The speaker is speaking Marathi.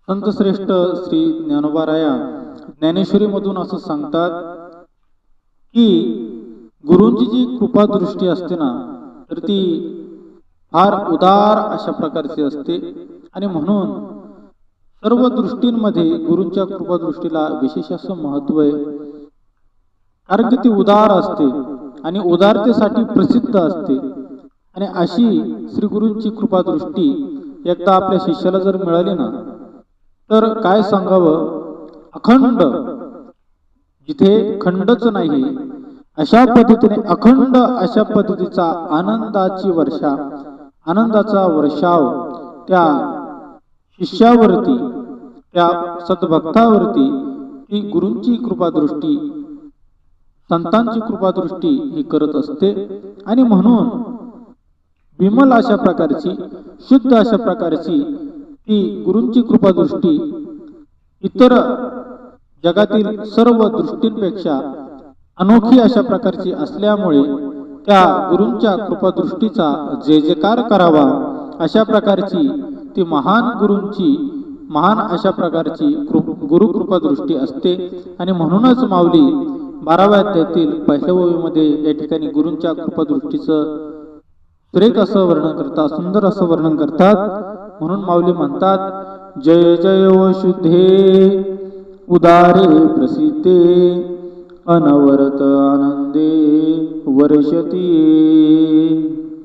संतश्रेष्ठ श्री ज्ञानोबाराया ज्ञानेश्वरीमधून असं सांगतात की गुरूंची जी कृपा दृष्टी असते ना, तर ती फार उदार अशा प्रकारची असते आणि म्हणून सर्व दृष्टींमध्ये गुरूंच्या कृपा दृष्टीला विशेष असं महत्व आहे. कारण की ती उदार असते आणि उदारतेसाठी प्रसिद्ध असते. आणि अशी श्री गुरूंची कृपा दृष्टी एकदा आपल्या शिष्याला जर मिळाली ना, तर काय सांगावं, अखंड, जिथे खंडच नाही अशा पद्धतीने अखंड अशा पद्धतीचा आनंदाचा वर्षाव त्या शिष्यावरती, त्या सद्भक्तावरती ही गुरूंची कृपादृष्टी, संतांची कृपादृष्टी ही करत असते. आणि म्हणून विमल अशा प्रकारची, शुद्ध अशा प्रकारची ती गुरूंची कृपादृष्टी इतर जगातील सर्व दृष्टींपेक्षा अनोखी अशा प्रकारची असल्यामुळे त्या गुरूंच्या कृपादृष्टीचा जय जयकार करावा अशा प्रकारची ती महान गुरूंची, महान अशा प्रकारची गुरु कृपादृष्टी असते. आणि म्हणूनच माऊली 12व्या अध्यायातील पहिल्या ओवीमध्ये या ठिकाणी गुरूंच्या कृपादृष्टीचं सुरेख असं वर्णन करतात, सुंदर असं वर्णन करतात. म्हणून माऊली म्हणतात, जय जय व शुद्धे उदारे प्रसिद्धे अनवरत आनंदे वर्षती.